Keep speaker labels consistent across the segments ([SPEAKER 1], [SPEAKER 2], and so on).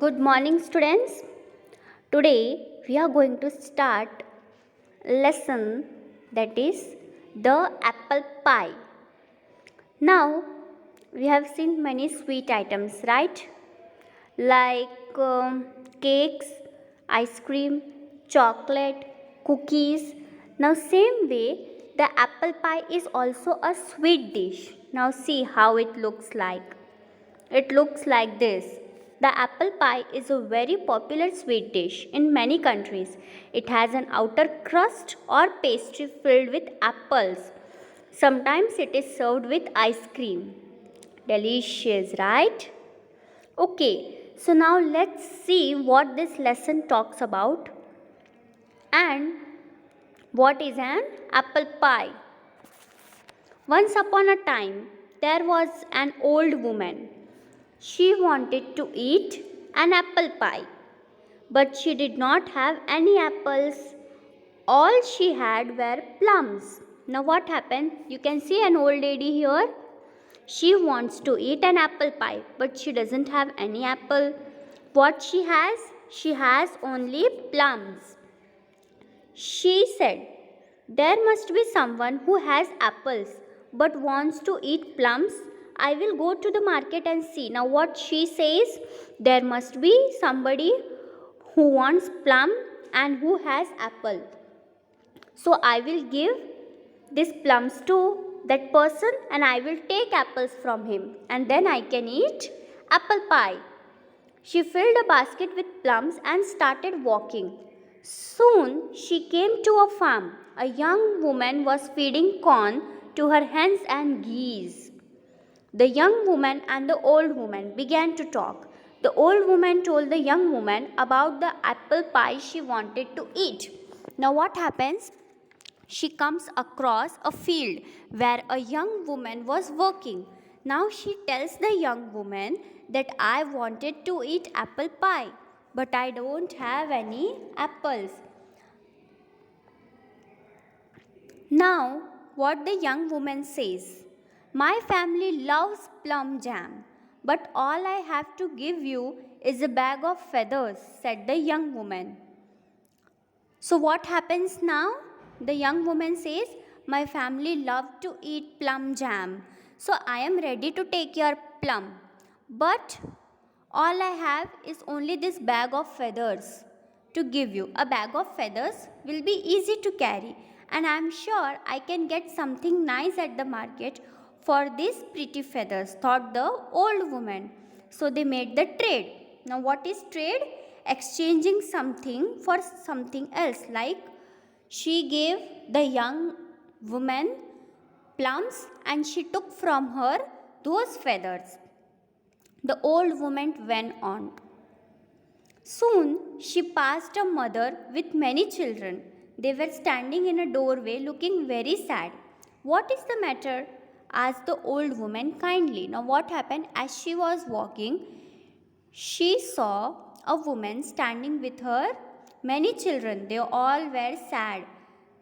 [SPEAKER 1] Good morning, students. Today we are going to start lesson that is the apple pie. Now we have seen many sweet items, right? Like cakes, ice cream, chocolate, cookies. Now, same way, the apple pie is also a sweet dish. Now, see how it looks like. It looks like this. The apple pie is a very popular sweet dish in many countries. It has an outer crust or pastry filled with apples. Sometimes it is served with ice cream. Delicious, right? Okay, so now let's see what this lesson talks about and what is an apple pie. Once upon a time, there was an old woman. She wanted to eat an apple pie, but she did not have any apples. All she had were plums. Now, what happened? You can see an old lady here. She wants to eat an apple pie, but she doesn't have any apple. What she has? She has only plums. She said, there must be someone who has apples but wants to eat plums. I will go to the market and see. Now, what she says, there must be somebody who wants plum and who has apple. So, I will give these plums to that person and I will take apples from him and then I can eat apple pie. She filled a basket with plums and started walking. Soon she came to a farm. A young woman was feeding corn to her hens and geese. The young woman and the old woman began to talk. The old woman told the young woman about the apple pie she wanted to eat. Now, what happens? She comes across a field where a young woman was working. Now she tells the young woman that I wanted to eat apple pie, but I don't have any apples. Now, what the young woman says, my family loves plum jam, but all I have to give you is a bag of feathers, said the young woman. So, what happens now? The young woman says, my family love to eat plum jam. So, I am ready to take your plum. But all I have is only this bag of feathers to give you. A bag of feathers will be easy to carry, and I am sure I can get something nice at the market for these pretty feathers, thought the old woman. So, they made the trade. Now, what is trade? Exchanging something for something else, like she gave the young woman plums and she took from her those feathers. The old woman went on. Soon she passed a mother with many children. They were standing in a doorway looking very sad. What is the matter? Asked the old woman kindly. Now, what happened? As she was walking, she saw a woman standing with her many children. They all were sad.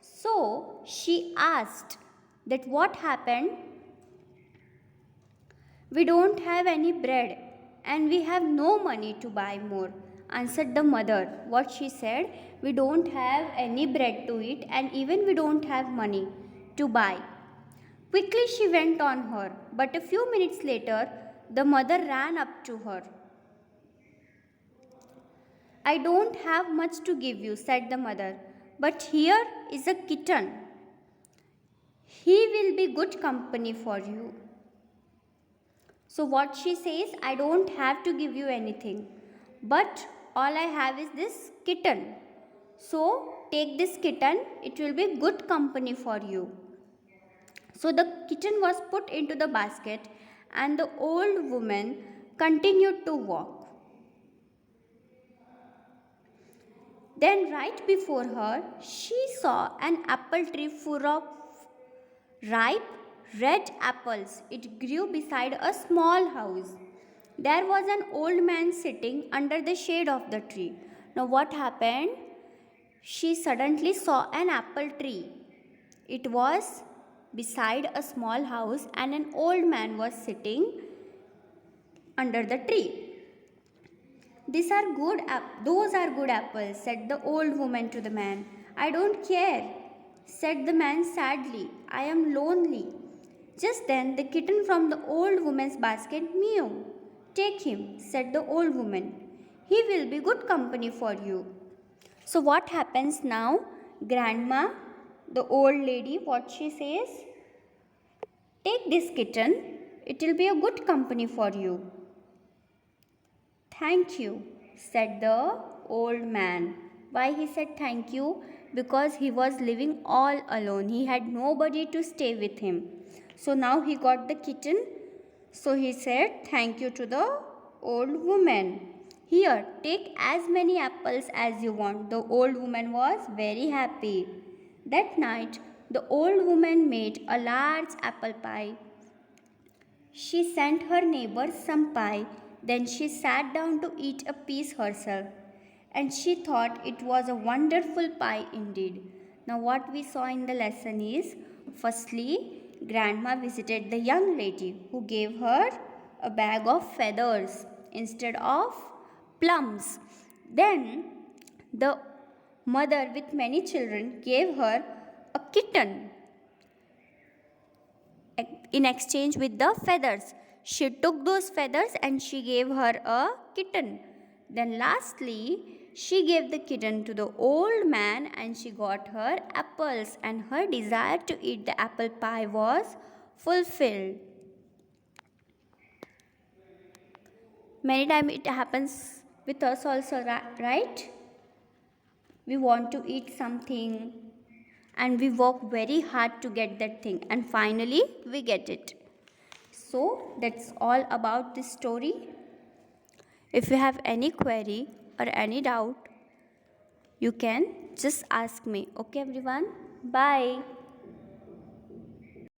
[SPEAKER 1] So she asked that what happened? We don't have any bread and we have no money to buy more, answered the mother. What she said, we don't have any bread to eat and even we don't have money to buy. Quickly she went on her, but a few minutes later, the mother ran up to her. I don't have much to give you, said the mother, but here is a kitten. He will be good company for you. So, what she says, I don't have to give you anything, but all I have is this kitten. So, take this kitten, it will be good company for you. So, the kitten was put into the basket, and the old woman continued to walk. Then, right before her, she saw an apple tree full of ripe red apples. It grew beside a small house. There was an old man sitting under the shade of the tree. Now, what happened? She suddenly saw an apple tree. It was beside a small house, and an old man was sitting under the tree. Those are good apples, said the old woman to the man. I don't care, said the man sadly. I am lonely. Just then the kitten from the old woman's basket meowed. Take him, said the old woman. He will be good company for you. So what happens now? Grandma, the old lady, what she says? Take this kitten, it will be a good company for you. Thank you, said the old man. Why he said thank you? Because he was living all alone. He had nobody to stay with him. So now he got the kitten. So he said thank you to the old woman. Here, take as many apples as you want. The old woman was very happy. That night, the old woman made a large apple pie. She sent her neighbor some pie, then she sat down to eat a piece herself, and she thought it was a wonderful pie indeed. Now, what we saw in the lesson is firstly, Grandma visited the young lady who gave her a bag of feathers instead of plums. Then, the mother with many children gave her a kitten in exchange with the feathers. She took those feathers and she gave her a kitten. Then, lastly, she gave the kitten to the old man and she got her apples, and her desire to eat the apple pie was fulfilled. Many times it happens with us also, right? We want to eat something and we work very hard to get that thing, and finally we get it. So that's all about this story. If you have any query or any doubt, you can just ask me. Okay, everyone? Bye.